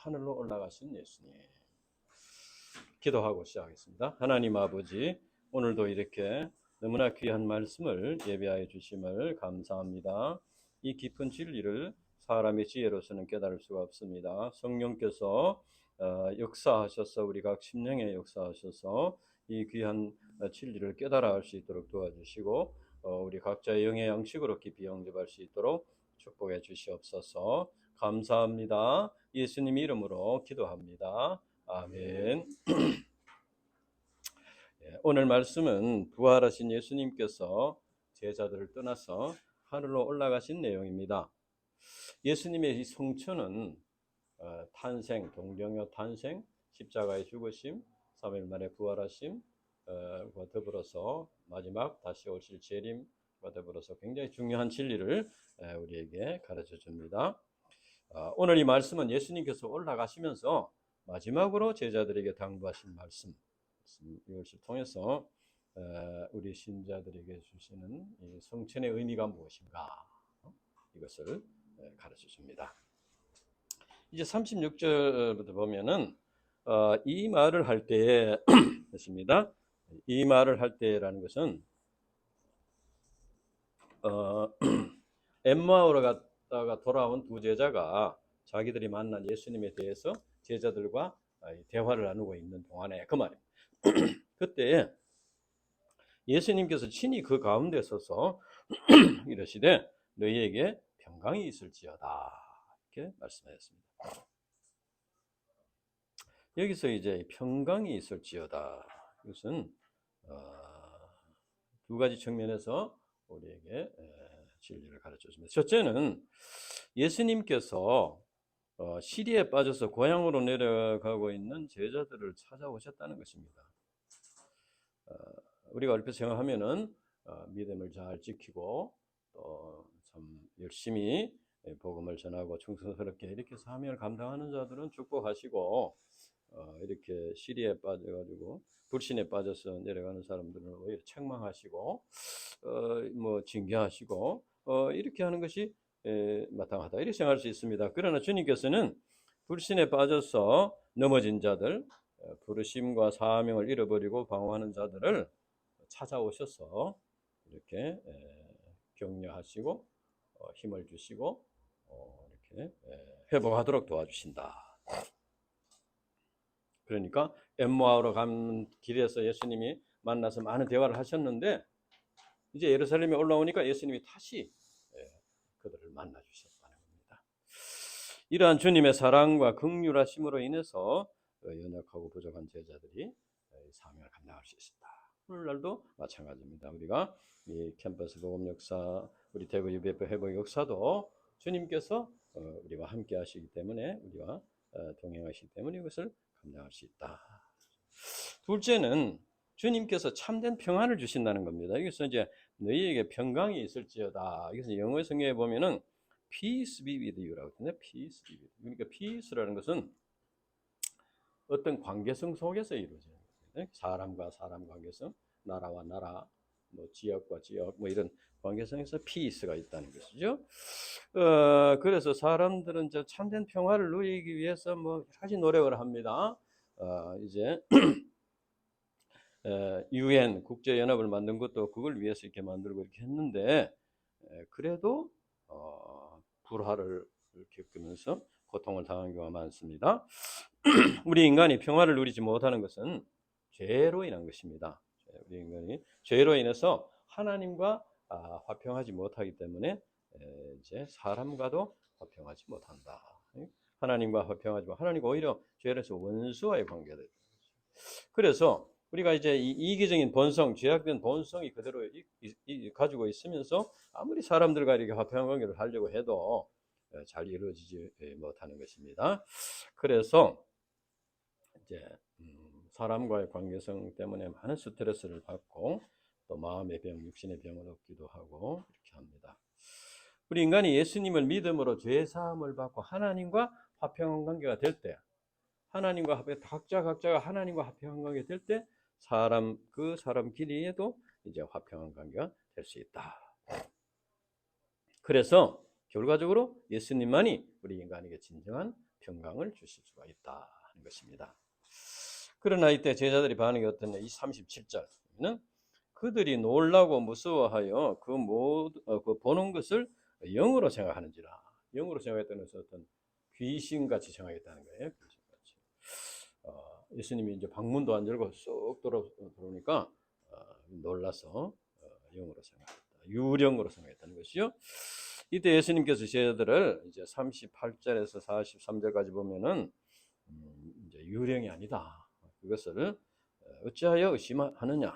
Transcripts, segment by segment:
하늘로 올라가신 예수님, 기도하고 시작하겠습니다. 하나님 아버지, 오늘도 이렇게 너무나 귀한 말씀을 예배하여 주심을 감사합니다. 이 깊은 진리를 사람의 지혜로서는 깨달을 수가 없습니다. 성령께서 역사하셔서 우리 각 심령에 역사하셔서 이 귀한 진리를 깨달아 알 수 있도록 도와주시고 우리 각자의 영의 양식으로 깊이 영접할 수 있도록 축복해 주시옵소서. 감사합니다. 예수님 이름으로 기도합니다. 아멘. 오늘 말씀은 부활하신 예수님께서 제자들을 떠나서 하늘로 올라가신 내용입니다. 예수님의 이 성천은 탄생, 동정여 탄생, 십자가의 죽으심, 3일 만에 부활하심과 더불어서 마지막 다시 오실 재림과 더불어서 굉장히 중요한 진리를 우리에게 가르쳐 줍니다. 오늘 이 말씀은 예수님께서 올라가시면서 마지막으로 제자들에게 당부하신 말씀, 이것을 통해서 우리 신자들에게 주시는 이 성천의 의미가 무엇인가, 이것을 가르쳐 줍니다. 이제 36절부터 보면은 이 말을 할 때에 했습니다. 이 말을 할 때라는 것은 엠마오로 갔다가 돌아온 두 제자가 자기들이 만난 예수님에 대해서 제자들과 대화를 나누고 있는 동안에 그 말입니다. 그때 예수님께서 친히 그 가운데 서서 이러시되 너희에게 평강이 있을지어다, 이렇게 말씀하셨습니다. 여기서 이제 평강이 있을지어다, 이것은 두 가지 측면에서 우리에게 진리를 가르쳐 줍니다. 첫째는 예수님께서 시리에 빠져서 고향으로 내려가고 있는 제자들을 찾아오셨다는 것입니다. 우리가 얼핏 생각하면은 믿음을 잘 지키고 또 참 열심히 복음을 전하고 충성스럽게 이렇게 사명을 감당하는 자들은 축복하시고 이렇게 시리에 빠져가지고 불신에 빠져서 내려가는 사람들은 오히려 책망하시고 뭐 징계하시고 이렇게 하는 것이 마땅하다, 이렇게 생각할 수 있습니다. 그러나 주님께서는 불신에 빠져서 넘어진 자들, 부르심과 사명을 잃어버리고 방황하는 자들을 찾아오셔서 이렇게 격려하시고 힘을 주시고 이렇게 회복하도록 도와주신다. 그러니까 엠마오로 간 길에서 예수님이 만나서 많은 대화를 하셨는데 이제 예루살렘에 올라오니까 예수님이 다시 그들을 만나 주셨다는 겁니다. 이러한 주님의 사랑과 긍휼하심으로 인해서 연약하고 부족한 제자들이 사명을 감당할 수 있었다. 오늘날도 마찬가지입니다. 우리가 이 캠퍼스 복음 역사, 우리 대구 UBF 회복 역사도 주님께서 우리와 함께 하시기 때문에, 우리와 동행하시기 때문에 이것을 감당할 수 있다. 둘째는 주님께서 참된 평안을 주신다는 겁니다. 여기서 이제 너희에게 평강이 있을지어다, 이것은 영어 성경에 보면은 peace be with you라고 하거든요. peace be with you. 그러니까 peace라는 것은 어떤 관계성 속에서 이루어져요. 사람과 사람 관계성, 나라와 나라, 뭐 지역과 지역, 뭐 이런 관계성에서 피스가 있다는 것이죠. 그래서 사람들은 저 참된 평화를 누리기 위해서 뭐 여러 가지 노력을 합니다. 이제 UN 국제연합을 만든 것도 그걸 위해서 이렇게 만들고 이렇게 했는데 그래도 불화를 겪으면서 고통을 당한 경우가 많습니다. 우리 인간이 평화를 누리지 못하는 것은 죄로 인한 것입니다. 우리 인간이 죄로 인해서 하나님과 화평하지 못하기 때문에 이제 사람과도 화평하지 못한다. 하나님과 화평하지 못, 하나님과 오히려 죄에서 원수와의 관계가 되죠. 그래서 우리가 이제 이 이기적인 본성, 죄악된 본성이 그대로 가지고 있으면서 아무리 사람들과 이렇게 화평한 관계를 하려고 해도 잘 이루어지지 못하는 것입니다. 그래서 이제 사람과의 관계성 때문에 많은 스트레스를 받고 또 마음의 병, 육신의 병을 얻기도 하고 이렇게 합니다. 우리 인간이 예수님을 믿음으로 죄 사함을 받고 하나님과 화평한 관계가 될 때, 하나님과 각자가 하나님과 화평한 관계가 될 때 그 사람끼리에도 이제 화평한 관계가 될 수 있다. 그래서 결과적으로 예수님만이 우리 인간에게 진정한 평강을 주실 수가 있다 하는 것입니다. 그러나 이때 제자들이 반응이 어떻냐? 이 37절에는 그들이 놀라고 무서워하여 그 보는 것을 영으로 생각하는지라. 영으로 생각했다는 것은 어떤 귀신같이 생각했다는 거예요. 귀신같이. 예수님이 이제 방문도 안 열고 쏙 들어오니까 놀라서 영으로 생각했다. 유령으로 생각했다는 것이요. 이때 예수님께서 제자들을 이제 38절에서 43절까지 보면은 이제 유령이 아니다. 그것을 어찌하여 의심하느냐?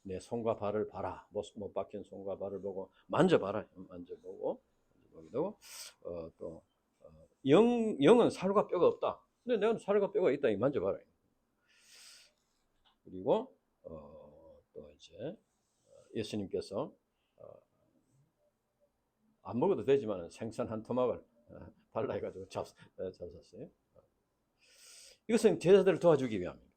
내 손과 발을 봐라. 못 박힌 손과 발을 보고 만져봐라. 만져보고 또 영은 살과 뼈가 없다. 근데 내가 살과 뼈가 있다. 만져봐라. 그리고 또 이제 예수님께서 안 먹어도 되지만 생선 한 토막을 달라 해가지고 잡았어요. 이것은 제자들을 도와주기 위함입니다.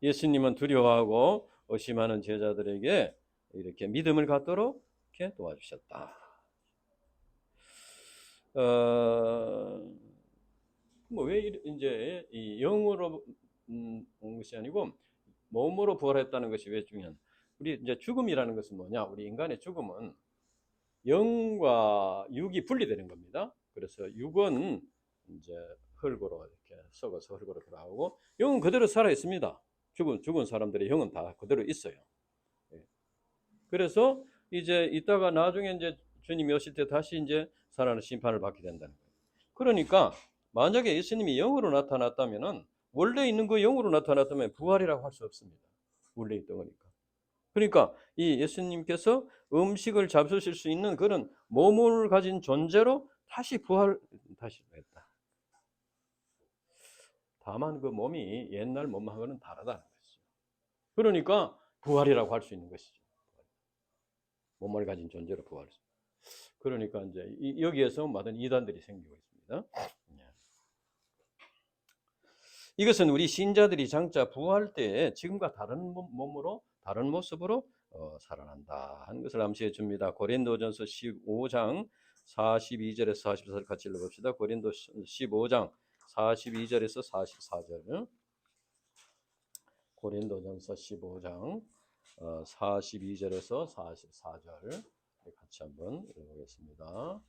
예수님은 두려워하고 의심하는 제자들에게 이렇게 믿음을 갖도록 이렇게 도와주셨다. 왜 이제 이 영으로 온 것이 아니고 몸으로 부활했다는 것이 왜 중요한? 우리 이제 죽음이라는 것은 뭐냐? 우리 인간의 죽음은 영과 육이 분리되는 겁니다. 그래서 육은 이제 흙으로 이렇게 썩어서 흙으로 돌아오고 영은 그대로 살아 있습니다. 죽은 사람들의 영은 다 그대로 있어요. 그래서 이제 이따가 나중에 이제 주님이 오실 때 다시 이제 살아나는 심판을 받게 된다는 거예요. 그러니까 만약에 예수님이 영으로 나타났다면은 원래 있는 그 영으로 나타났다면 부활이라고 할 수 없습니다. 원래 있던 거니까. 그러니까 이 예수님께서 음식을 잡수실 수 있는 그런 몸을 가진 존재로 다시 했다. 다만 그 몸이 옛날 몸하고는 다르다는 것이죠. 그러니까 부활이라고 할 수 있는 것이죠. 몸을 가진 존재로 부활을. 그러니까 이제 여기에서 많은 이단들이 생기고 있습니다. 이것은 우리 신자들이 장차 부활 때에 지금과 다른 몸으로 다른 모습으로 살아난다 하는 것을 암시해 줍니다. 고린도전서 15장 42절에서 44절 같이 읽어봅시다. 고린도 15장 42절에서 44절. 고린도전서 15장 42절에서 44절 같이 한번 읽어보겠습니다.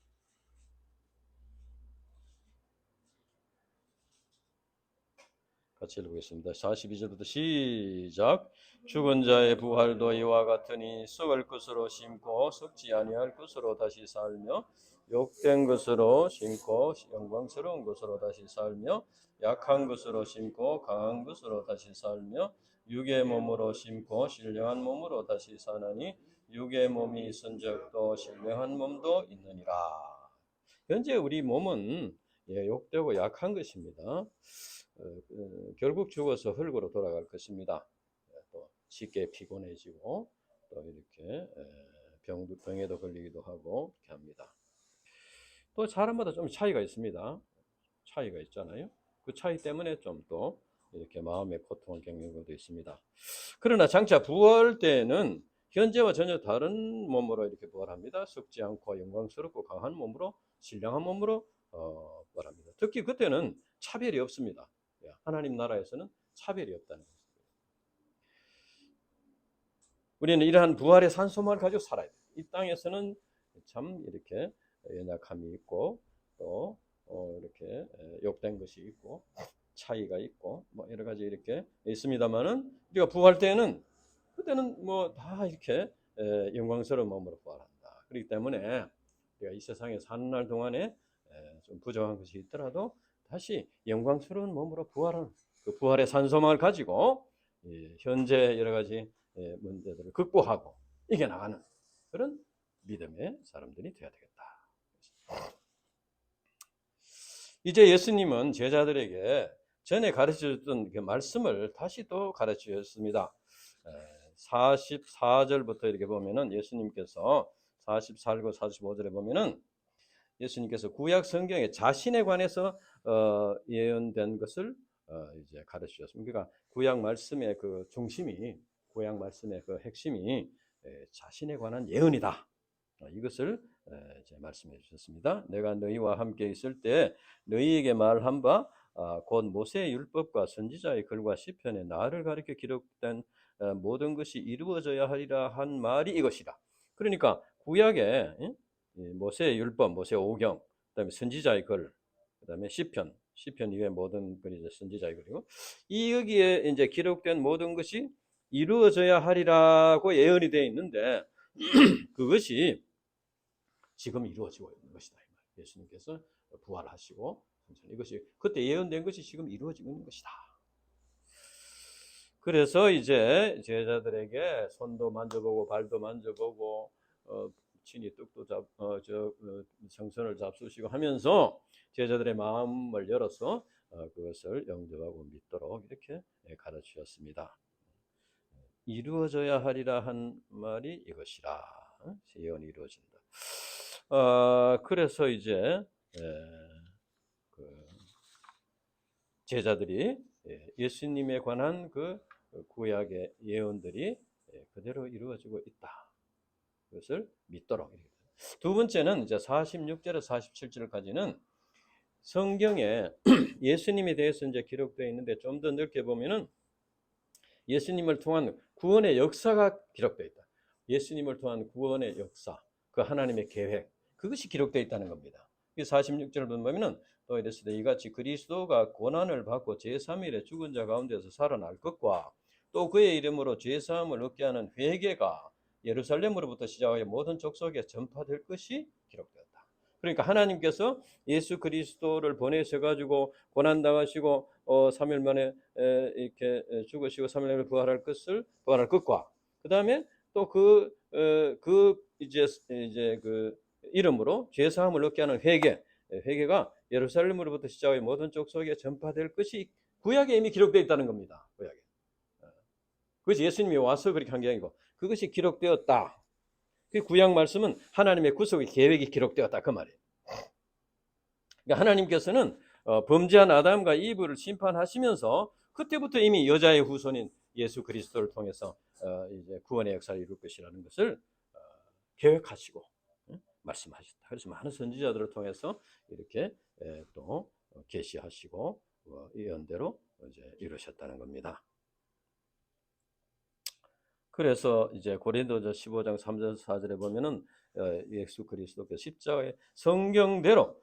같이 읽어보겠습니다. 42절부터 시작. 죽은 자의 부활도 이와 같으니 썩을 것으로 심고 썩지 아니할 것으로 다시 살며 욕된 것으로 심고 영광스러운 것으로 다시 살며 약한 것으로 심고 강한 것으로 다시 살며 육의 몸으로 심고 신령한 몸으로 다시 사나니 육의 몸이 있은즉 또 신령한 몸도 있느니라. 현재 우리 몸은 욕되고 약한 것입니다. 결국 죽어서 흙으로 돌아갈 것입니다. 또 쉽게 피곤해지고 또 이렇게 병에도 걸리기도 하고 이렇게 합니다. 또 사람마다 좀 차이가 있습니다. 차이가 있잖아요. 그 차이 때문에 좀 또 이렇게 마음의 고통을 겪는 것도 있습니다. 그러나 장차 부활 때는 현재와 전혀 다른 몸으로 이렇게 부활합니다. 썩지 않고 영광스럽고 강한 몸으로 신령한 몸으로 부활합니다. 특히 그때는 차별이 없습니다. 하나님 나라에서는 차별이 없다는 것입니다. 우리는 이러한 부활의 산소만을 가지고 살아야 돼요. 이 땅에서는 참 이렇게 연약함이 있고 또 이렇게 욕된 것이 있고 차이가 있고 뭐 여러 가지 이렇게 있습니다만은 우리가 부활 때는 그때는 뭐 다 이렇게 영광스러운 몸으로 부활한다. 그렇기 때문에 우리가 이 세상에 사는 날 동안에 좀 부족한 것이 있더라도 다시 영광스러운 몸으로 부활하는 그 부활의 산소망을 가지고 현재 여러 가지 문제들을 극복하고 이겨나가는 그런 믿음의 사람들이 되어야 되겠다. 이제 예수님은 제자들에게 전에 가르쳐줬던 그 말씀을 다시 또 가르치셨습니다. 44절부터 이렇게 보면은 예수님께서 44절 45절에 보면은 예수님께서 구약 성경에 자신에 관해서 예언된 것을 이제 가르치셨습니다. 그러니까 구약 말씀의 그 중심이 구약 말씀의 그 핵심이 자신에 관한 예언이다. 이것을 이제 말씀해 주셨습니다. 내가 너희와 함께 있을 때 너희에게 말한 바 곧 모세의 율법과 선지자의 글과 시편에 나를 가리켜 기록된 모든 것이 이루어져야 하리라 한 말이 이것이라. 그러니까 구약에 모세의 율법, 모세 오경, 그다음에 선지자의 글, 그다음에 시편 이외 모든 글이 선지자의 글이고 이 여기에 이제 기록된 모든 것이 이루어져야 하리라고 예언이 되어 있는데 그것이 지금 이루어지고 있는 것이다. 예수님께서 부활하시고 이것이 그때 예언된 것이 지금 이루어지고 있는 것이다. 그래서 이제 제자들에게 손도 만져보고 발도 만져보고 친히 떡도 성선을 잡수시고 하면서 제자들의 마음을 열어서 그것을 영접하고 믿도록 이렇게 가르치셨습니다. 이루어져야 하리라 한 말이 이것이라. 예언이 이루어진다. 그래서 이제 제자들이 예수님에 관한 그 구약의 예언들이 그대로 이루어지고 있다. 그것을 믿도록. 두 번째는 이제 46절에서 47절까지는 성경에 예수님에 대해서 이제 기록되어 있는데 좀 더 넓게 보면은 예수님을 통한 구원의 역사가 기록되어 있다. 예수님을 통한 구원의 역사, 그 하나님의 계획, 그것이 기록되어 있다는 겁니다. 46절을 보면은 또 이랬으되 이같이 그리스도가 고난을 받고 제3일에 죽은 자 가운데서 살아날 것과 또 그의 이름으로 죄사함을 얻게 하는 회개가 예루살렘으로부터 시작하여 모든 족속에 전파될 것이 기록되었다. 그러니까 하나님께서 예수 그리스도를 보내셔 가지고 고난 당하시고 3일 만에 이렇게 죽으시고 3일 만에 부활할 것과 그다음에 또 이제 그 이름으로 죄 사함을 얻게 하는 회개가 예루살렘으로부터 시작하여 모든 족속에 전파될 것이 구약에 이미 기록되어 있다는 겁니다. 구약에. 그것이 예수님이 와서 그렇게 한 게 아니고 그것이 기록되었다. 그 구약 말씀은 하나님의 구속의 계획이 기록되었다 그 말이에요. 그러니까 하나님께서는 범죄한 아담과 이브를 심판하시면서 그때부터 이미 여자의 후손인 예수 그리스도를 통해서 이제 구원의 역사를 이룰 것이라는 것을 계획하시고 말씀하셨다. 그래서 많은 선지자들을 통해서 이렇게 또 계시하시고 예언대로 이제 이루셨다는 겁니다. 그래서 이제 고린도서 15장 3절 4절에 보면은 예수 그리스도께서 십자가에 성경대로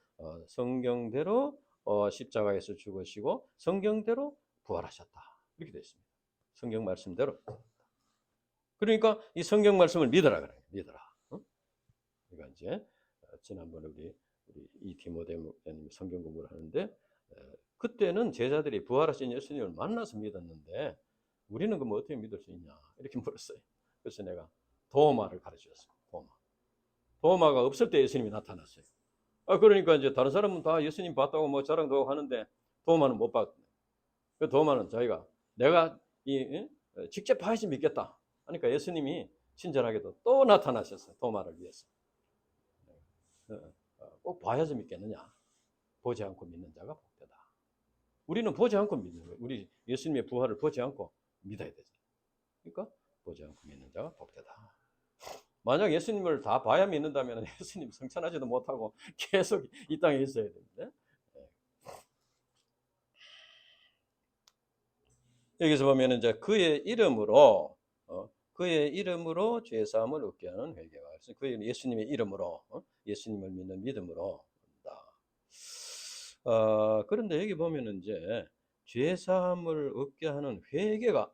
십자가에서 죽으시고 성경대로 부활하셨다. 이렇게 되어 있습니다. 성경 말씀대로. 그러니까 이 성경 말씀을 믿어라 그래요. 믿어라. 그러니까 이제 지난번에 우리 이 디모데 목사님이 성경 공부를 하는데 그때는 제자들이 부활하신 예수님을 만나서 믿었는데 우리는 그럼 어떻게 믿을 수 있냐 이렇게 물었어요. 그래서 내가 도마를 가르쳤어요. 도마가 없을 때 예수님이 나타났어요. 그러니까 이제 다른 사람은 다 예수님 봤다고 뭐 자랑도 하고 하는데 도마는 못 봤거든요. 그 도마는 자기가 내가 직접 봐야지 믿겠다 하니까 예수님이 친절하게도 또 나타나셨어요. 도마를 위해서. 꼭 봐야지 믿겠느냐. 보지 않고 믿는 자가 복되다. 우리는 보지 않고 믿는 거예요. 우리 예수님의 부활을 보지 않고 믿어야 되죠. 그러니까 보지 않고 믿는 자가 복되다. 만약 예수님을 다 봐야 믿는다면 예수님 성천하지도 못하고 계속 이 땅에 있어야 되는데 여기서 보면 이제 그의 이름으로 죄 사함을 얻게 하는 회개가 있어요. 그 예수님의 이름으로 예수님을 믿는 믿음으로 그런데 여기 보면 이제 죄 사함을 얻게 하는 회개가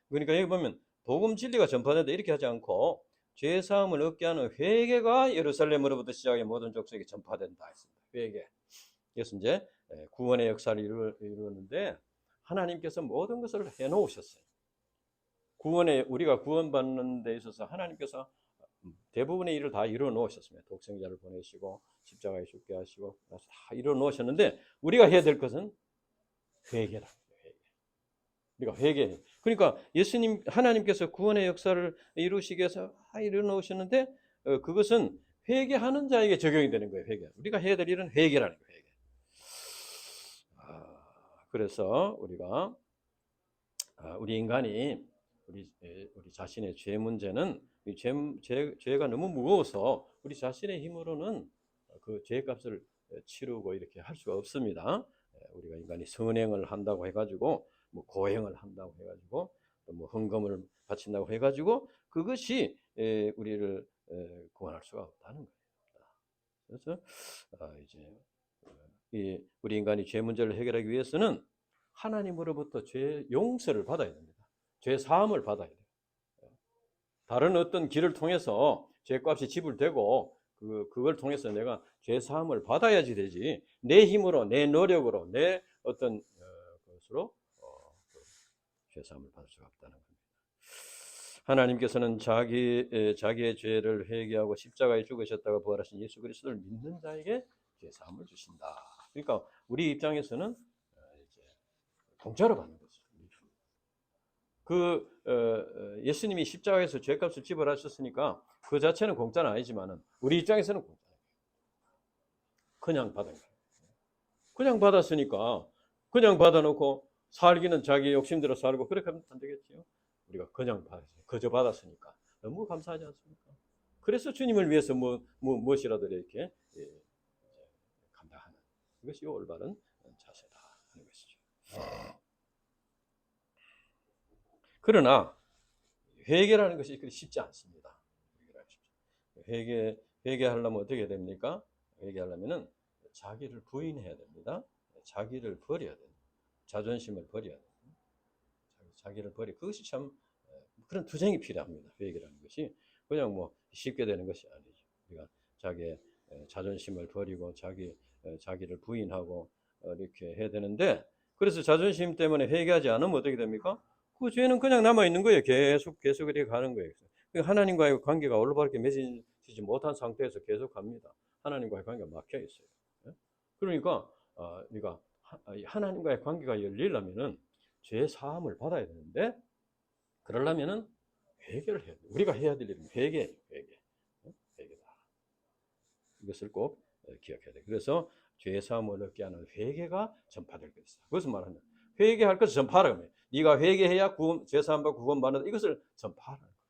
그러니까 여기 보면 복음 진리가 전파된다 이렇게 하지 않고 죄 사함을 얻게 하는 회개가 예루살렘으로부터 시작해 모든 족속에 전파된다 했습니다. 회개. 그래서 이제 구원의 역사를 이루는데 하나님께서 모든 것을 해놓으셨어요. 우리가 구원받는 데 있어서 하나님께서 대부분의 일을 다 이루어 놓으셨습니다. 독생자를 보내시고 십자가에 죽게 하시고 다 이루어 놓으셨는데 우리가 해야 될 것은 회개라. 우리가 회개. 그러니까 하나님께서 구원의 역사를 이루시기 위해서 이루어 놓으셨는데 그것은 회개하는 자에게 적용이 되는 거예요. 회개. 우리가 해야 될 일은 회개라는 거예요. 회개. 그래서 우리 인간이 우리 자신의 죄 문제는 이 죄가 너무 무거워서 우리 자신의 힘으로는 그 죄값을 치르고 이렇게 할 수가 없습니다. 우리가 인간이 선행을 한다고 해가지고 뭐 고행을 한다고 해가지고 또 뭐 헌금을 바친다고 해가지고 그것이 우리를 구원할 수가 없다는 거예요. 그래서 이제 우리 인간이 죄 문제를 해결하기 위해서는 하나님으로부터 죄 용서를 받아야 됩니다. 죄 사함을 받아야 돼요. 다른 어떤 길을 통해서 죄값이 지불되고 그걸 통해서 내가 죄 사함을 받아야지 되지, 내 힘으로 내 노력으로 내 어떤 것으로 죄 사함을 받을 수가 없다는 겁니다. 하나님께서는 자기의 죄를 회개하고 십자가에 죽으셨다가 부활하신 예수 그리스도를 믿는 자에게 죄 사함을 주신다. 그러니까 우리 입장에서는 이제 공짜로 받는 거죠. 예수님이 십자가에서 죄값을 지불하셨으니까 그 자체는 공짜는 아니지만은 우리 입장에서는 공짜예요. 그냥 받은 거예요. 그냥 받았으니까 그냥 받아놓고 살기는 자기 욕심대로 살고 그렇게 하면 안 되겠지요. 우리가 그냥 거저 받았으니까 너무 감사하지 않습니까? 그래서 주님을 위해서 무엇이라도 이렇게 감당하는 이것이 올바른 자세다 하는 것이죠. 그러나 회개라는 것이 그리 쉽지 않습니다. 회개하려면 어떻게 됩니까? 회개하려면은 자기를 부인해야 됩니다. 자기를 버려야 됩니다. 자존심을 버려야 됩니다. 자기를 버려. 그것이 참 그런 투쟁이 필요합니다. 회개라는 것이 그냥 뭐 쉽게 되는 것이 아니죠. 우리가 자기의 자존심을 버리고 자기를 부인하고 이렇게 해야 되는데, 그래서 자존심 때문에 회개하지 않으면 어떻게 됩니까? 그 죄는 그냥 남아 있는 거예요. 계속 이렇게 가는 거예요. 하나님과의 관계가 올바르게 맺어지지 못한 상태에서 계속 갑니다. 하나님과의 관계가 막혀 있어요. 그러니까 우리가 하나님과의 관계가 열리려면은 죄 사함을 받아야 되는데, 그러려면은 회개를 해야 돼요. 우리가 해야 될 일은 회개예요. 회개다. 이것을 꼭 기억해야 돼요. 그래서 죄 사함을 얻게 하는 회개가 전파될 것이다. 그것을 말하면 회개할 것을 전파하라고 해요. 네가 회개해야 죄 사함 받고 구원 받는다. 이것을 전파하라는 겁니다.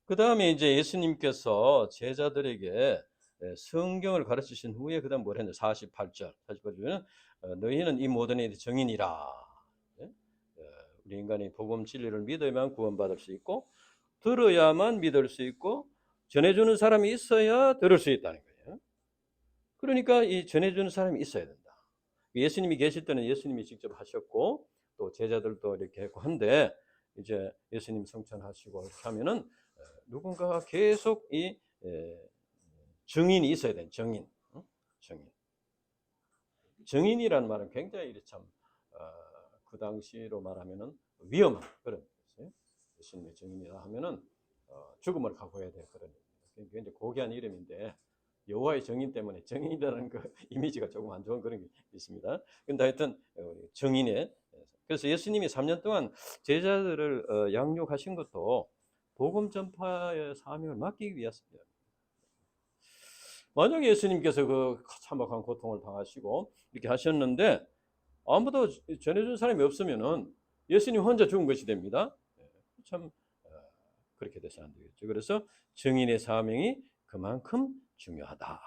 그 다음에 이제 예수님께서 제자들에게 성경을 가르치신 후에 그 다음 뭘 했냐. 48절은 너희는 이 모든 일의 증인이라. 우리 인간이 복음 진리를 믿어야만 구원받을 수 있고, 들어야만 믿을 수 있고, 전해주는 사람이 있어야 들을 수 있다는 거예요. 그러니까 이 전해주는 사람이 있어야 된다. 예수님이 계실 때는 예수님이 직접 하셨고 또 제자들도 이렇게 했고 한데, 이제 예수님 성천하시고 이렇게 하면은 누군가가 계속 이 증인이 있어야 돼. 증인. 증인이라는 말은 굉장히 참 그 당시로 말하면은 위험한 그런 거예요. 예수님의 증인이라 하면은 죽음을 각오해야 될 그런, 굉장히 고귀한 이름인데 여호와의 증인 때문에 증인이라는 그 이미지가 조금 안 좋은 그런 게 있습니다. 근데 하여튼 증인의, 그래서 예수님이 3년 동안 제자들을 양육하신 것도 복음 전파의 사명을 맡기기 위해서입니다. 만약에 예수님께서 그 참혹한 고통을 당하시고 이렇게 하셨는데 아무도 전해준 사람이 없으면은 예수님 혼자 죽은 것이 됩니다. 참 그렇게 돼서 안 되겠죠. 그래서 증인의 사명이 그만큼 중요하다.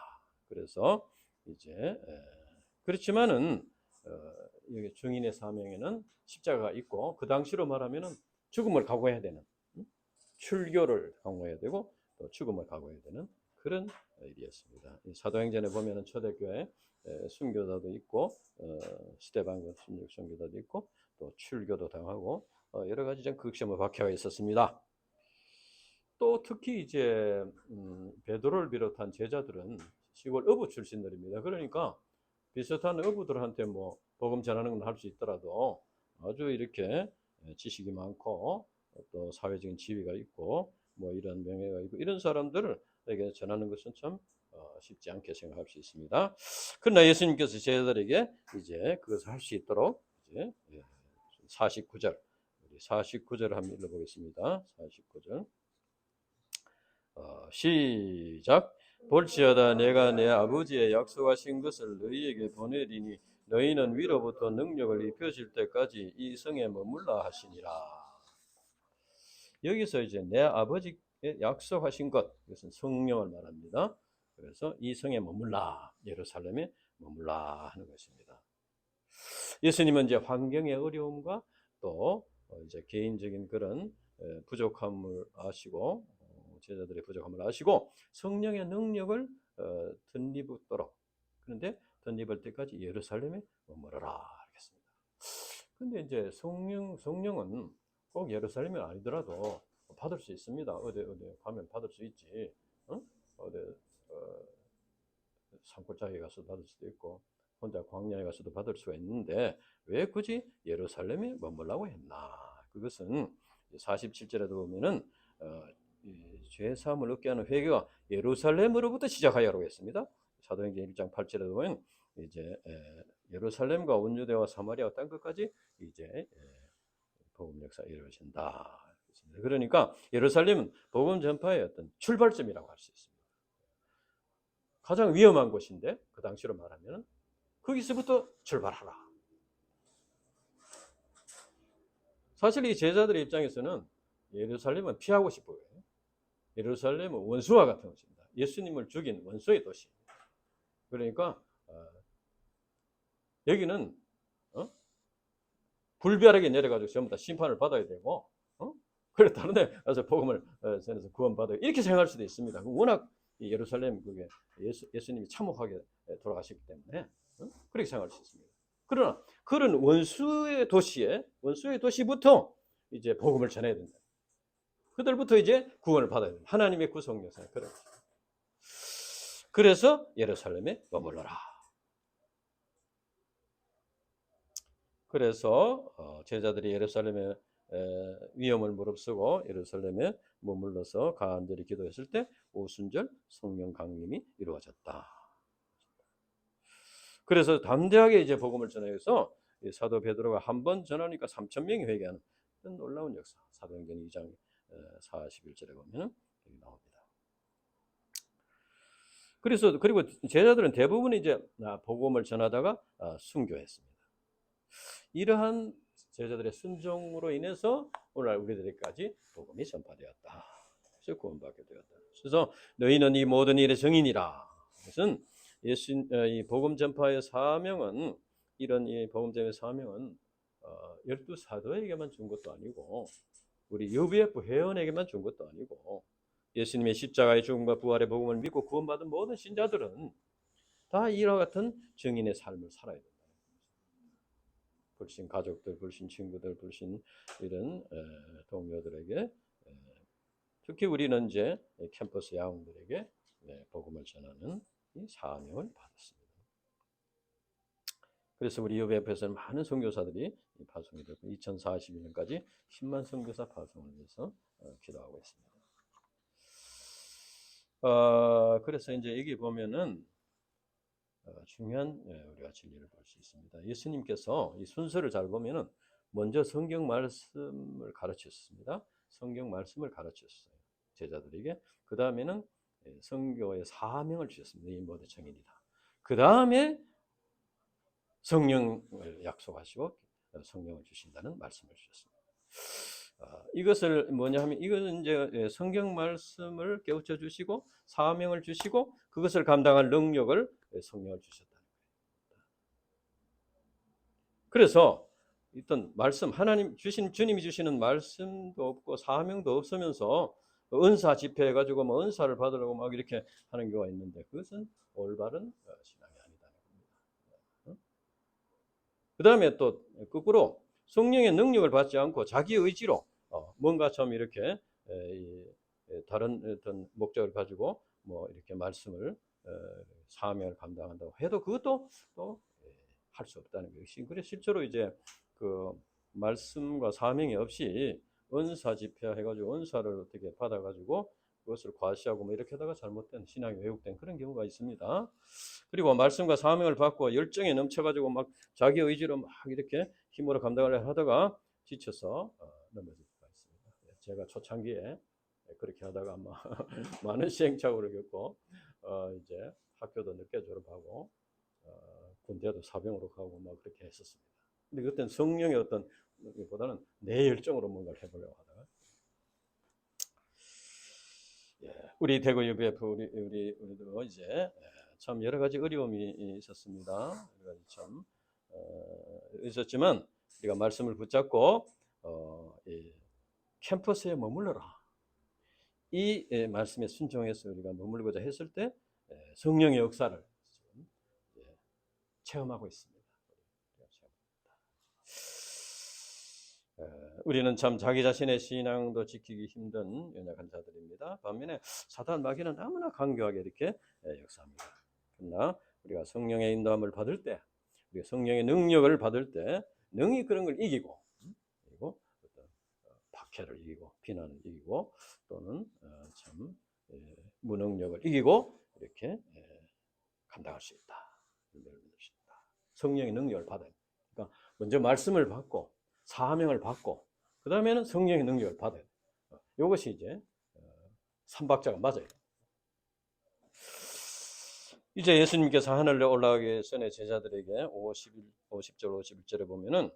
그래서 이제 그렇지만은 여기 증인의 사명에는 십자가가 있고, 그 당시로 말하면은 죽음을 각오해야 되는, 출교를 각오해야 되고 또 죽음을 각오해야 되는 그런 일이었습니다. 사도행전에 보면은 초대교회 순교자도 있고 스데반 같은 순교자도 있고 또 출교도 당하고 여러 가지 좀 극심한 박해가 있었습니다. 또 특히 이제 베드로를 비롯한 제자들은 시골 어부 출신들입니다. 그러니까 비슷한 어부들한테 뭐 복음 전하는 건 할 수 있더라도 아주 이렇게 지식이 많고 또 사회적인 지위가 있고 뭐 이런 명예가 있고 이런 사람들에게 전하는 것은 참 쉽지 않게 생각할 수 있습니다. 그러나 예수님께서 제자들에게 이제 그것을 할 수 있도록 이제 49절, 우리 49절을 한번 읽어보겠습니다. 49절. 시작. 볼지어다 내가 내 아버지의 약속하신 것을 너희에게 보내리니 너희는 위로부터 능력을 입혀질 때까지 이 성에 머물라 하시니라. 여기서 이제 내 아버지께 약속하신 것, 이것은 성령을 말합니다. 그래서 이 성에 머물라, 예루살렘에 머물라 하는 것입니다. 예수님은 이제 환경의 어려움과 또 이제 개인적인 그런 부족함을 아시고 제자들의 부족함을 아시고 성령의 능력을 덧입도록, 그런데 덧입을 때까지 예루살렘에 머물러라 하겠습니다. 근데 이제 성령은 꼭 예루살렘이 아니더라도 받을 수 있습니다. 어디 가면 받을 수 있지. 어디 산골짜기에 가서 받을 수도 있고 혼자 광야에 가서도 받을 수가 있는데 왜 굳이 예루살렘에 머물라고 했나? 그것은 47절에도 보면은 죄 사함을 얻게 하는 회개가 예루살렘으로부터 시작하여라고 했습니다. 사도행전 1장 8절에도 보면 이제 예루살렘과 온 유대와 사마리아 땅 끝까지 이제 복음 역사 이루어진다. 그러니까 예루살렘은 복음 전파의 어떤 출발점이라고 할 수 있습니다. 가장 위험한 곳인데 그 당시로 말하면 거기서부터 출발하라. 사실 이 제자들의 입장에서는 예루살렘은 피하고 싶어요. 예루살렘은 원수와 같은 곳입니다. 예수님을 죽인 원수의 도시. 그러니까 여기는 불벼락에 내려가지고 전부 다 심판을 받아야 되고, 그래 다른 데 가서 복음을 전해서 구원받아야 이렇게 생각할 수도 있습니다. 워낙 예루살렘 그게 예수님이 참혹하게 돌아가셨기 때문에 그렇게 생각할 수 있습니다. 그러나 그런 원수의 도시부터 이제 복음을 전해야 된다. 그들부터 이제 구원을 받아야 된다. 하나님의 구속 역사. 그래서 예루살렘에 머물러라. 그래서 제자들이 예루살렘에 위험을 무릅쓰고 예루살렘에 머물러서 간절히 기도했을 때 오순절 성령 강림이 이루어졌다. 그래서 담대하게 이제 복음을 전해서 사도 베드로가 한 번 전하니까 3,000명이 회개하는 놀라운 역사. 사도행전 2장 41절에 보면 여기 나옵니다. 그리고 제자들은 대부분 이제 복음을 전하다가 순교했습니다. 이러한 제자들의 순종으로 인해서 오늘 우리들에게까지 복음이 전파되었다. 그래서 구원받게 되었다. 그래서 너희는 이 모든 일의 증인이라. 그것은 이 복음 전파의 사명은 이런 이 복음 전파의 사명은 12사도에게만 준 것도 아니고 우리 UBF 회원에게만 준 것도 아니고 예수님의 십자가의 죽음과 부활의 복음을 믿고 구원받은 모든 신자들은 다 이와 같은 증인의 삶을 살아야 된다. 불신 가족들, 불신 친구들, 불신 이런 동료들에게 특히 우리는 이제 캠퍼스 야옹들에게 복음을 전하는 이 사명을 받았습니다. 그래서 우리 UBF에서는 많은 선교사들이 파송이 되고 2042년까지 10만 선교사 파송을 위해서 기도하고 있습니다. 그래서 이제 여기 보면은 중요한 우리가 진리를 볼 수 있습니다. 예수님께서 이 순서를 잘 보면은 먼저 성경 말씀을 가르쳤습니다. 성경 말씀을 가르쳤어요. 제자들에게. 그 다음에는 선교의 사명을 주셨습니다. 이 모든 증인이다. 그 다음에 성령을 약속하시고 성령을 주신다는 말씀을 주셨습니다. 이것을 뭐냐 하면 이것은 이제 성경 말씀을 깨우쳐 주시고 사명을 주시고 그것을 감당할 능력을 성령을 주셨다는 거예요. 그래서 어떤 말씀 하나님 주신 주님이 주시는 말씀도 없고 사명도 없으면서 은사 집회해 가지고 뭐 은사를 받으려고 막 이렇게 하는 경우가 있는데 그것은 올바른 신앙이 아니다는 겁니다. 그다음에 또 거꾸로 성령의 능력을 받지 않고 자기 의지로 뭔가 좀 이렇게 다른 어떤 목적을 가지고 뭐 이렇게 말씀을 사명을 감당한다고 해도 그것도 또 할 수 없다는 것이. 그래서 실제로 이제 그 말씀과 사명이 없이 은사 집회해가지고 은사를 어떻게 받아가지고 그것을 과시하고 뭐 이렇게 하다가 잘못된 신앙이 왜곡된 그런 경우가 있습니다. 그리고 말씀과 사명을 받고 열정에 넘쳐가지고 막 자기 의지로 막 이렇게 힘으로 감당을 하다가 지쳐서 넘어질 수가 있습니다. 제가 초창기에 그렇게 하다가 아마 많은 시행착오를 겪고 이제 학교도 늦게 졸업하고 군대도 사병으로 가고 막 그렇게 했었습니다. 근데 그때는 성령의 어떤 보다는 내 열정으로 뭔가를 해보려고 하다가 우리 대구 UBF 우리도 이제 참 여러 가지 어려움이 있었습니다. 여러 가지 참 있었지만 우리가 말씀을 붙잡고 이 캠퍼스에 머물러라. 이 말씀에 순종해서 우리가 머물고자 했을 때 성령의 역사를 체험하고 있습니다. 우리는 참 자기 자신의 신앙도 지키기 힘든 연약한 자들입니다. 반면에 사단 마귀는 너무나 강교하게 이렇게 역사합니다. 그러나 우리가 성령의 인도함을 받을 때, 우리가 성령의 능력을 받을 때 능히 그런 걸 이기고, 그리고 어떤 박해를 이기고, 비난을 이기고, 또는 참 무능력을 이기고 이렇게 감당할 수 있다. 성령의 능력을 받아요. 그러니까 먼저 말씀을 받고 사명을 받고 그 다음에는 성령의 능력을 받아요. 이것이 이제 삼박자가 맞아요. 이제 예수님께서 하늘에 올라가기 전에 제자들에게 50절 51절에 보면은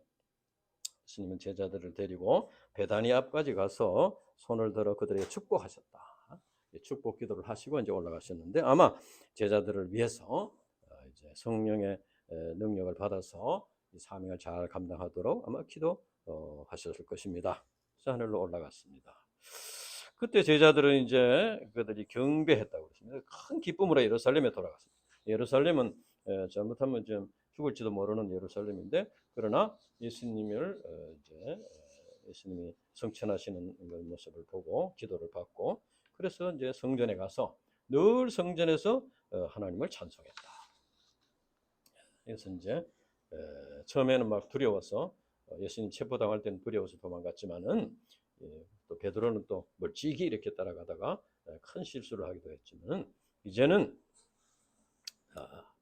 예수님은 제자들을 데리고 베다니 앞까지 가서 손을 들어 그들에게 축복하셨다. 축복 기도를 하시고 이제 올라가셨는데 아마 제자들을 위해서 이제 성령의 능력을 받아서 이 사명을 잘 감당하도록 아마 기도하셨을 것입니다. 그래서 하늘로 올라갔습니다. 그때 제자들은 이제 그들이 경배했다고 했습니다. 큰 기쁨으로 예루살렘에 돌아갔습니다. 예루살렘은 잘못하면 좀 죽을지도 모르는 예루살렘인데 그러나 예수님을 이제 예수님이 성천하시는 모습을 보고 기도를 받고 그래서 이제 성전에 가서 늘 성전에서 하나님을 찬송했다. 그래서 이제 처음에는 막 두려워서 예수님 체포당할 때는 두려워서 도망갔지만은 또 베드로는 또 멀찍이 이렇게 따라가다가 큰 실수를 하기도 했지만 이제는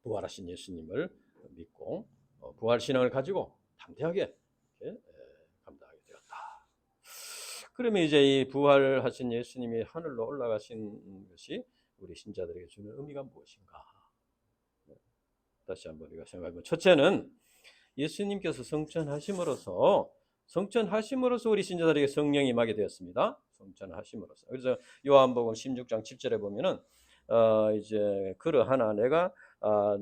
부활하신 예수님을 믿고 부활 신앙을 가지고 담대하게 이렇게 감당하게 되었다. 그러면 이제 이 부활하신 예수님이 하늘로 올라가신 것이 우리 신자들에게 주는 의미가 무엇인가? 다시 한번 우리가 생각해보면 첫째는 예수님께서 성천하심으로써 우리 신자들에게 성령이 임하게 되었습니다. 성천하심으로써. 그래서 요한복음 16장 7절에 보면은 이제 그러하나 내가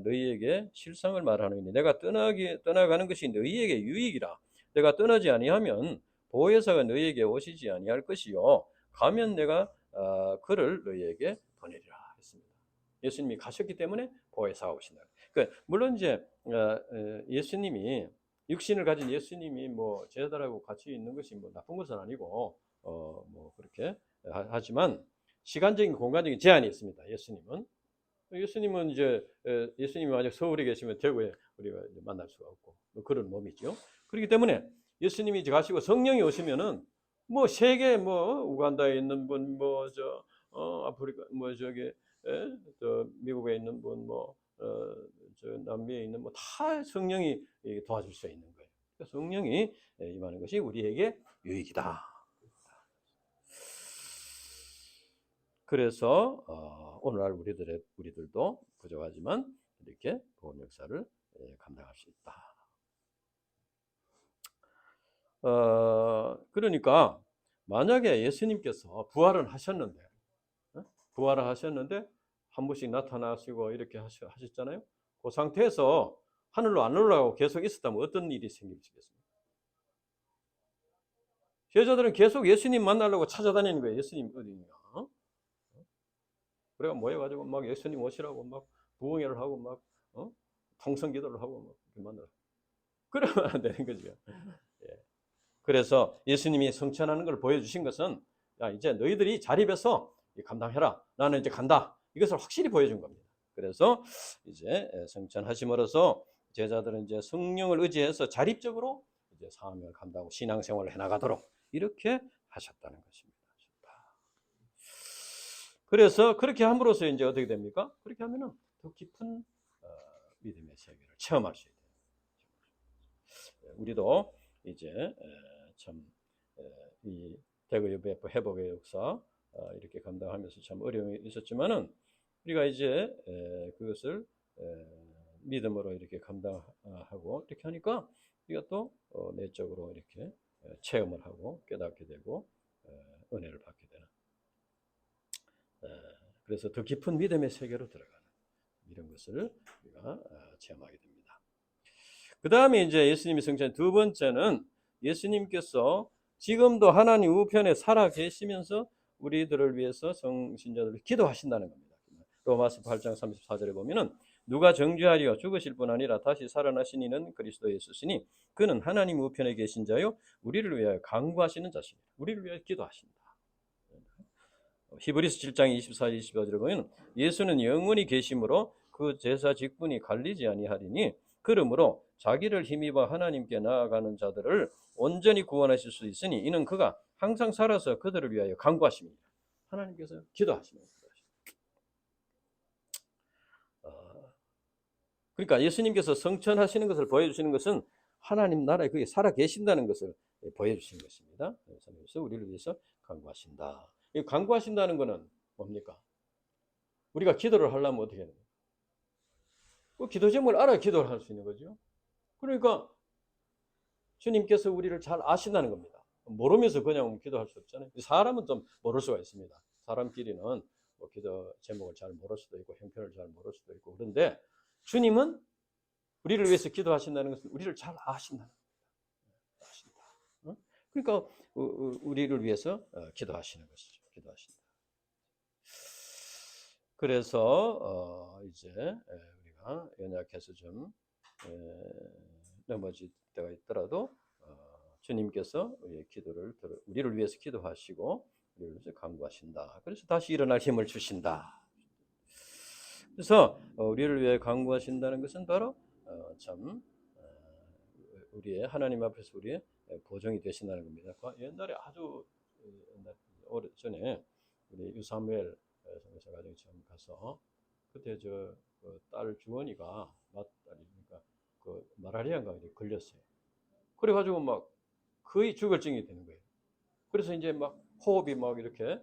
너희에게 실상을 말하노니 내가 떠나가는 것이 너희에게 유익이라. 내가 떠나지 아니하면 보혜사가 너희에게 오시지 아니할 것이요 가면 내가 그를 너희에게 보내리라 했습니다. 예수님이 가셨기 때문에 보혜사가 오신다. 그러니까 물론 이제 예수님이 육신을 가진 예수님이 뭐 제자들하고 같이 있는 것이 뭐 나쁜 것은 아니고 뭐 그렇게 하지만 시간적인 공간적인 제한이 있습니다. 예수님은 이제 예수님이 만약 서울에 계시면 대구에 우리가 이제 만날 수가 없고 뭐 그런 몸이죠. 그렇기 때문에 예수님이 이제 가시고 성령이 오시면은 뭐 세계 뭐 우간다에 있는 분 뭐 저 아프리카 뭐 저기 또 미국에 있는 분 뭐 저 남미에 있는 뭐 다 성령이 도와줄 수 있는 거예요. 그러니까 성령이 임하는 것이 우리에게 유익이다. 그래서 오늘날 우리들도 부족하지만 이렇게 복음 역사를 감당할 수 있다. 그러니까 만약에 예수님께서 부활을 하셨는데 한 번씩 나타나시고 이렇게 하셨잖아요. 그 상태에서 하늘로 안 올라가고 계속 있었다면 어떤 일이 생기겠습니까? 제자들은 계속 예수님 만나려고 찾아다니는 거예요. 예수님 어디냐? 그래가 모여가지고 막 예수님 오시라고 막 부흥회를 하고 막 통성기도를 하고 막 만나. 그러면 안 되는 거죠. 예. 그래서 예수님이 성천하는 걸 보여주신 것은 야 이제 너희들이 자립해서 감당해라. 나는 이제 간다. 이것을 확실히 보여준 겁니다. 그래서 이제 성천하심으로써 제자들은 이제 성령을 의지해서 자립적으로 이제 사명을 감당하고 신앙생활을 해나가도록 이렇게 하셨다는 것입니다. 그래서 그렇게 함으로써 이제 어떻게 됩니까? 그렇게 하면은 더 깊은 믿음의 세계를 체험할 수 있어요. 우리도 이제 참 이 대구 UBF 회복의 역사 이렇게 감당하면서 참 어려움이 있었지만은 우리가 이제 그것을 믿음으로 이렇게 감당하고 이렇게 하니까 우리가 또 내적으로 이렇게 체험을 하고 깨닫게 되고 은혜를 받게 되는 그래서 더 깊은 믿음의 세계로 들어가는 이런 것을 우리가 체험하게 됩니다. 그 다음에 이제 예수님이 성취한 두 번째는 예수님께서 지금도 하나님 우편에 살아 계시면서 우리들을 위해서 성신자들을 기도하신다는 겁니다. 로마서 8장 34절에 보면은 누가 정죄하리요 죽으실 뿐 아니라 다시 살아나신 이는 그리스도 예수시니 그는 하나님 우편에 계신 자요 우리를 위하여 간구하시는 자시니 우리를 위하여 기도하신다. 히브리서 7장 24, 25절에 보면 예수는 영원히 계심으로 그 제사 직분이 갈리지 아니하리니 그러므로 자기를 힘입어 하나님께 나아가는 자들을 온전히 구원하실 수 있으니 이는 그가 항상 살아서 그들을 위하여 간구하십니다. 하나님께서 기도하십니다. 그러니까 예수님께서 성천하시는 것을 보여주시는 것은 하나님 나라에 그게 살아 계신다는 것을 보여주시는 것입니다. 그래서 우리를 위해서 간구하신다. 이 간구하신다는 것은 뭡니까? 우리가 기도를 하려면 어떻게 해야 됩니까? 그 기도 제목을 알아야 기도를 할 수 있는 거죠. 그러니까 주님께서 우리를 잘 아신다는 겁니다. 모르면서 그냥 기도할 수 없잖아요. 사람은 좀 모를 수가 있습니다. 사람끼리는 뭐 기도 제목을 잘 모를 수도 있고 형편을 잘 모를 수도 있고 그런데 주님은 우리를 위해서 기도하신다는 것은 우리를 잘 아신다는 겁니다. 아신다. 그러니까 우리를 위해서 기도하시는 것이죠. 기도하신다. 그래서 이제 우리가 연약해서 좀 넘어질 때가 있더라도 주님께서 우리를 위해서 기도하시고 우리를 위해서 간구하신다. 그래서 다시 일어날 힘을 주신다. 그래서 우리를 위해 간구하신다는 것은 바로 참 우리의 하나님 앞에서 우리의 보정이 되신다는 겁니다. 옛날에 아주 오래전에 우리 유사무엘 선교사 가정에 처음 가서 그때 저 딸 주원이가 맏딸이니까 그 말라리아인가 걸렸어요. 그래가지고 막 거의 죽을 징이 되는 거예요. 그래서 이제 막 호흡이 막 이렇게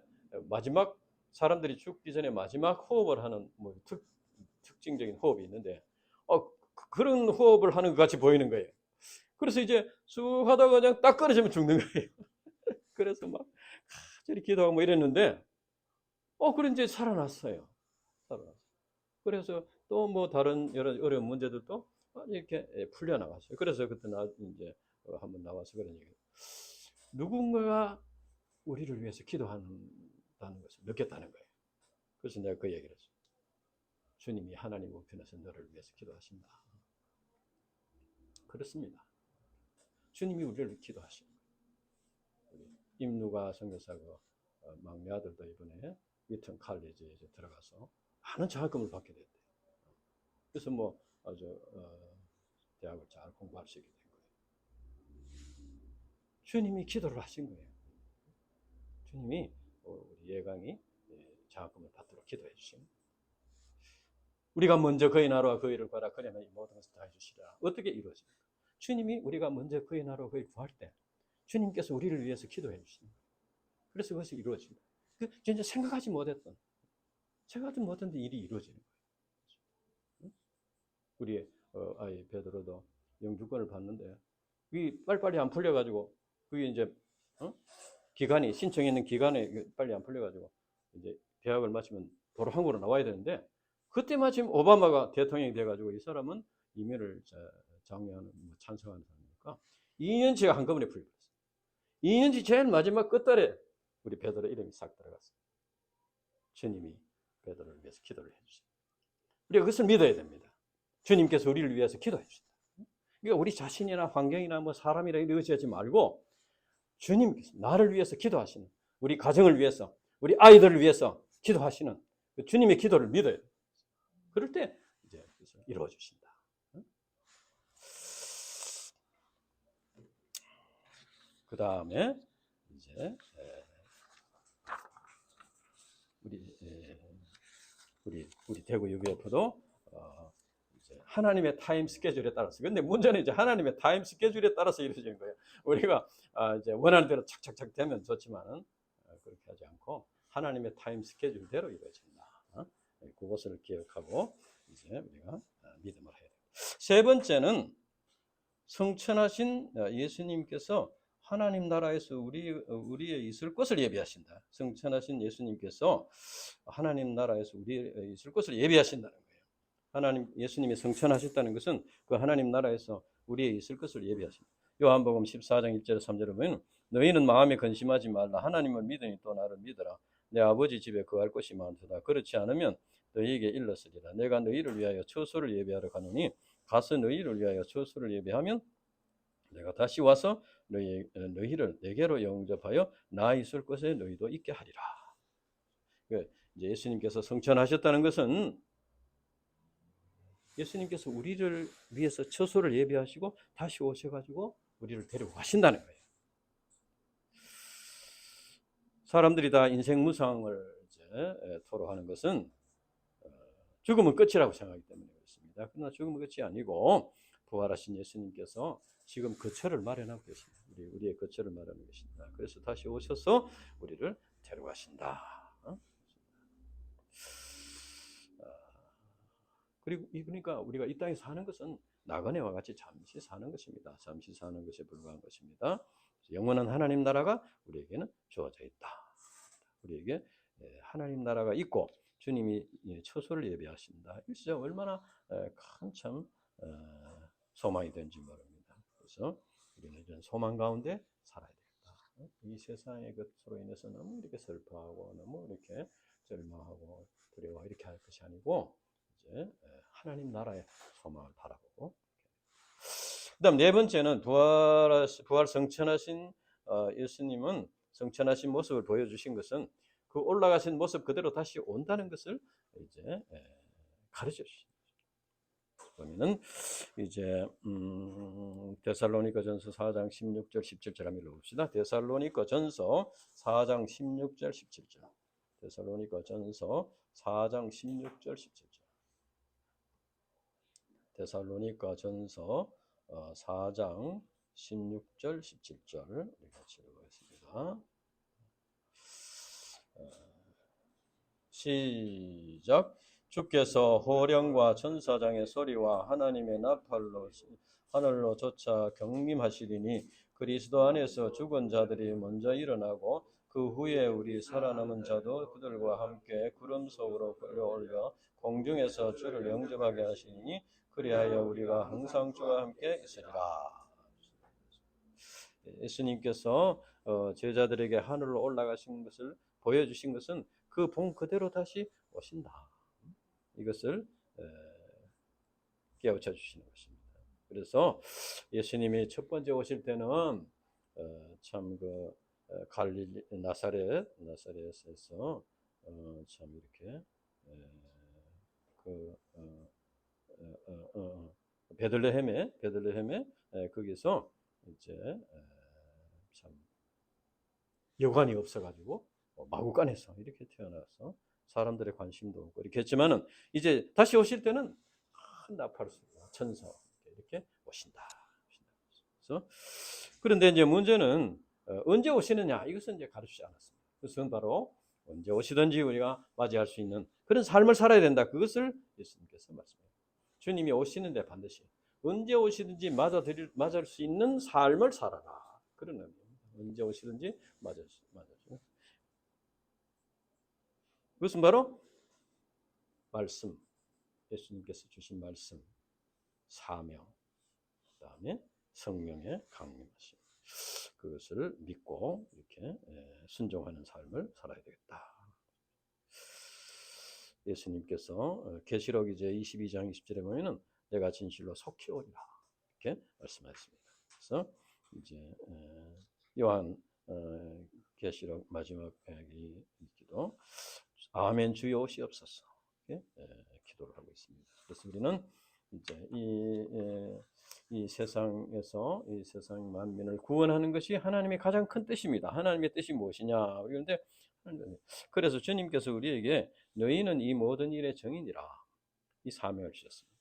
마지막 사람들이 죽기 전에 마지막 호흡을 하는 뭐 특징적인 호흡이 있는데 그런 호흡을 하는 것 같이 보이는 거예요. 그래서 이제 쑥 하다가 그냥 딱 끊어지면 죽는 거예요. 그래서 막 저리 기도하고 뭐 이랬는데 그래 이제 살아났어요. 그래서 또 뭐 다른 여러 어려운 문제들도 이렇게 풀려 나갔어요. 그래서 그때 이제 한번 나와서 그런 얘기. 누군가가 우리를 위해서 기도한다는 것을 느꼈다는 거예요. 그래서 내가 그 얘기를 했어요. 주님이 하나님 우편에서 너를 위해서 기도하신다. 그렇습니다. 주님이 우리를 기도하시는 거예요. 임누가 선교사가 막내 아들도 이번에 위튼 칼리지에 들어가서 많은 장학금을 받게 됐대요. 그래서 뭐 아주 대학을 잘 공부할 수 있게 된 거예요. 주님이 기도를 하신 거예요. 주님이 우리 예강이 장학금을 받도록 기도해 주신 거예요. 우리가 먼저 그의 나라와 그의 일을 구하라 그러면 이 모든 것을 다 해주시라. 어떻게 이루어집니까? 주님이 우리가 먼저 그의 나라와 그의 구할 때 주님께서 우리를 위해서 기도해 주십니다. 그래서 그것이 이루어집니다. 진짜 생각하지 못했던 일이 이루어지는 거예요. 우리 아이 베드로도 영주권을 받는데 그게 빨리빨리 안 풀려가지고 그게 이제 기간이 신청했는 기간에 빨리 안 풀려가지고 이제 대학을 마치면 바로 한국으로 나와야 되는데 그때 마침 오바마가 대통령이 돼가지고 이 사람은 이민을 장려하는 찬성하는 사람이니까 2년치가 한꺼번에 풀려버렸어요. 2년치 제일 마지막 끝달에 우리 베드로 이름이 싹 들어갔어요. 주님이 베드로를 위해서 기도를 해주십니다. 우리가 그것을 믿어야 됩니다. 주님께서 우리를 위해서 기도해 주신다. 그러니까 우리 자신이나 환경이나 뭐 사람이라 의지하지 말고 주님께서 나를 위해서 기도하시는 우리 가정을 위해서 우리 아이들을 위해서 기도하시는 주님의 기도를 믿어야 돼요. 그럴 때 이제 이루어 주신다. 그 다음에 이제 우리 대구 UBF도 이제 하나님의 타임 스케줄에 따라서. 근데 문제는 이제 하나님의 타임 스케줄에 따라서 이루어지는 거예요. 우리가 이제 원하는 대로 착착착 되면 좋지만은 그렇게 하지 않고 하나님의 타임 스케줄대로 이루어진다. 그것을 기억하고 이제 우리가 믿음을 해야 됩니다. 세 번째는 성천하신 예수님께서 하나님 나라에서 우리의 있을 것을 예비하신다. 성천하신 예수님께서 하나님 나라에서 우리의 있을 것을 예비하신다는 거예요. 하나님 예수님이 성천하셨다는 것은 그 하나님 나라에서 우리의 있을 것을 예비하신다. 요한복음 14장 1절 3절에 보면 너희는 마음에 근심하지 말라. 하나님을 믿으니 또 나를 믿으라. 내 아버지 집에 거할 곳이 많도다. 그렇지 않으면 너희에게 일렀으리라. 내가 너희를 위하여 처소를 예비하러 가노니 가서 너희를 위하여 처소를 예비하면 내가 다시 와서 너희를 내게로 영접하여 나 있을 곳에 너희도 있게 하리라. 이제 예수님께서 성천하셨다는 것은 예수님께서 우리를 위해서 처소를 예비하시고 다시 오셔가지고 우리를 데리고 가신다는 거예요. 사람들이 다 인생 무상을 이제 토로하는 것은 죽음은 끝이라고 생각하기 때문에 그렇습니다. 그러나 죽음은 끝이 아니고 부활하신 예수님께서 지금 거처를 마련하고 계십니다. 우리의 거처를 마련하고 계십니다. 그래서 다시 오셔서 우리를 데려가신다. 그리고 그러니까 우리가 이 땅에 사는 것은 나그네와 같이 잠시 사는 것입니다. 잠시 사는 것에 불과한 것입니다. 영원한 하나님 나라가 우리에게는 주어져 있다. 우리에게 하나님 나라가 있고 주님이 처소를 예비하신다. 이거 진짜 얼마나 큰 참 소망이 되는지 모릅니다. 그래서 우리는 이런 소망 가운데 살아야 되겠다. 이 세상의 것으로 인해서 너무 이렇게 슬퍼하고 너무 이렇게 절망하고 두려워 이렇게 할 것이 아니고 이제 하나님 나라의 소망을 바라보고. 그다음 네 번째는 부활 성천하신 예수님은 성천하신 모습을 보여주신 것은 그 올라가신 모습 그대로 다시 온다는 것을 이제 가르쳐 주십니다. 그러면은 이제 데살로니가전서 4장 16절 17절 한번 읽어봅시다. 데살로니가전서 4장 16절 17절. 데살로니가전서 4장 16절 17절. 데살로니가전서 4장 16절 17절 같이 읽어보겠습니다. 시작. 주께서 호령과 천사장의 소리와 하나님의 나팔로 하늘로 솟아 경림하시리니 그리스도 안에서 죽은 자들이 먼저 일어나고 그 후에 우리 살아남은 자도 그들과 함께 구름 속으로 끌려올려 공중에서 주를 영접하게 하시니 그리하여 우리가 항상 주와 함께 있으리라. 예수님께서 제자들에게 하늘로 올라가신 것을 보여주신 것은 그 본 그대로 다시 오신다. 이것을 깨우쳐 주시는 것입니다. 그래서 예수님이 첫 번째 오실 때는 참 그 갈릴리 나사렛에서 참 이렇게 베들레헴에 거기서 이제 참 여관이 없어가지고 마구간에서 이렇게 태어나서 사람들의 관심도 없고 이렇게 했지만은 이제 다시 오실 때는 큰 나팔 소리와 천사와 이렇게 오신다. 그래서 그런데 이제 문제는 언제 오시느냐 이것은 이제 가르치지 않았습니다. 그것은 바로 언제 오시든지 우리가 맞이할 수 있는 그런 삶을 살아야 된다. 그것을 예수님께서 말씀해요. 주님이 오시는데 반드시 언제 오시든지 맞을 수 있는 삶을 살아라. 그런 의미입니다. 언제 오시든지 맞을 수. 그것은 바로 말씀, 예수님께서 주신 말씀, 사명, 그다음에 성령의 강림하심. 그것을 믿고 이렇게 순종하는 삶을 살아야 되겠다. 예수님께서 계시록 이제 22장 20절에 보면은 내가 진실로 속히 오리라 이렇게 말씀하셨습니다. 그래서 이제 요한 계시록 마지막 기도 아멘 주여 오시옵소서 이렇게 기도를 하고 있습니다. 그래서 우리는 이제 이 세상에서 이 세상 만민을 구원하는 것이 하나님의 가장 큰 뜻입니다. 하나님의 뜻이 무엇이냐? 그런데 그래서 주님께서 우리에게 너희는 이 모든 일의 정인이라 이 사명을 주셨습니다.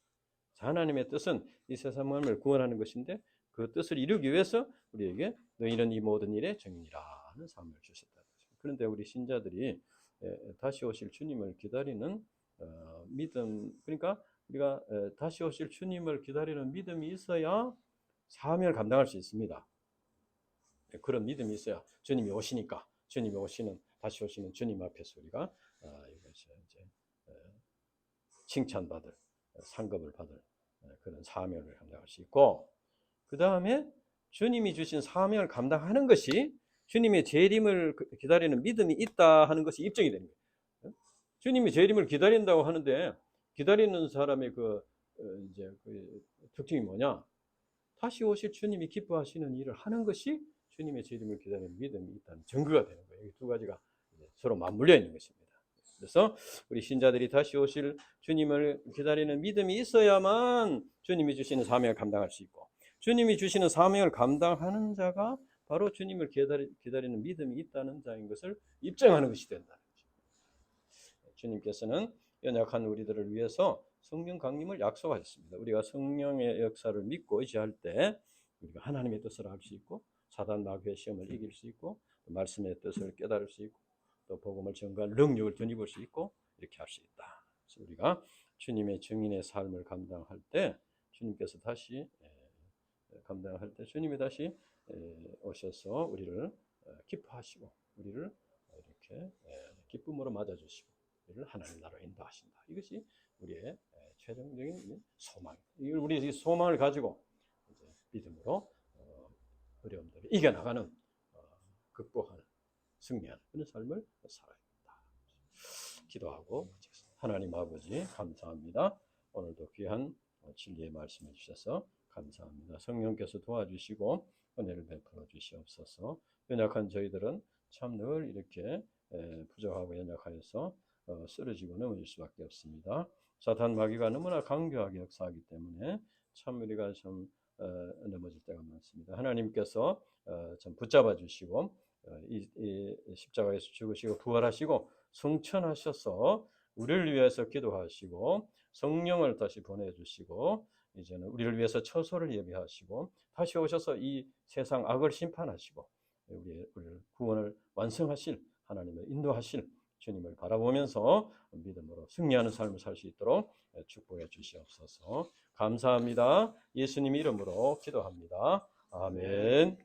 하나님의 뜻은 이 세상 만민을 구원하는 것인데 그 뜻을 이루기 위해서 우리에게 너희는 이 모든 일의 정인이라 하는 사명을 주셨다. 그런데 우리 신자들이 다시 오실 주님을 기다리는 믿음, 그러니까 우리가 다시 오실 주님을 기다리는 믿음이 있어야 사명을 감당할 수 있습니다. 그런 믿음이 있어야 주님이 오시니까 주님이 오시는 다시 오시는 주님 앞에서 우리가 이것이 이제 칭찬받을 상급을 받을 그런 사명을 감당할 수 있고, 그 다음에 주님이 주신 사명을 감당하는 것이 주님의 재림을 기다리는 믿음이 있다 하는 것이 입증이 되는 거예요. 주님이 재림을 기다린다고 하는데 기다리는 사람의 이제 그 특징이 뭐냐? 다시 오실 주님이 기뻐하시는 일을 하는 것이 주님의 재림을 기다리는 믿음이 있다는 증거가 되는 거예요. 이 두 가지가 서로 맞물려 있는 것입니다. 그래서 우리 신자들이 다시 오실 주님을 기다리는 믿음이 있어야만 주님이 주시는 사명을 감당할 수 있고, 주님이 주시는 사명을 감당하는 자가 바로 주님을 기다리는 믿음이 있다는 자인 것을 입증하는 것이 된다는 것입니다. 주님께서는 연약한 우리들을 위해서 성령 강림을 약속하셨습니다. 우리가 성령의 역사를 믿고 의지할 때 우리가 하나님의 뜻을 알 수 있고, 사단 마귀의 시험을 이길 수 있고, 말씀의 뜻을 깨달을 수 있고, 또 복음을 전가할 능력을 덧입을 수 있고, 이렇게 할 수 있다. 그래서 우리가 주님의 증인의 삶을 감당할 때 주님께서 다시 감당할 때 주님이 다시 오셔서 우리를 기뻐하시고 우리를 이렇게 기쁨으로 맞아주시고 우리를 하나님 나라로 인도하신다. 이것이 우리의 최종적인 소망입니다. 우리 이 소망을 가지고 이제 믿음으로 어려움들을 이겨나가는 극복하는 승리하는 그런 삶을 살아야 된다. 기도하고 하나님 아버지 감사합니다. 오늘도 귀한 진리의 말씀해 주셔서 감사합니다. 성령께서 도와주시고 은혜를 베풀어 주시옵소서. 연약한 저희들은 참 늘 이렇게 부족하고 연약하여서 쓰러지고 넘어질 수밖에 없습니다. 사탄 마귀가 너무나 강교하게 역사하기 때문에 참 우리가 좀 넘어질 때가 많습니다. 하나님께서 좀 붙잡아 주시고 이 십자가에서 죽으시고 부활하시고 승천하셔서 우리를 위해서 기도하시고 성령을 다시 보내주시고 이제는 우리를 위해서 처소를 예비하시고 다시 오셔서 이 세상 악을 심판하시고 우리를 구원을 완성하실 하나님을 인도하실 주님을 바라보면서 믿음으로 승리하는 삶을 살 수 있도록 축복해 주시옵소서. 감사합니다. 예수님 이름으로 기도합니다. 아멘.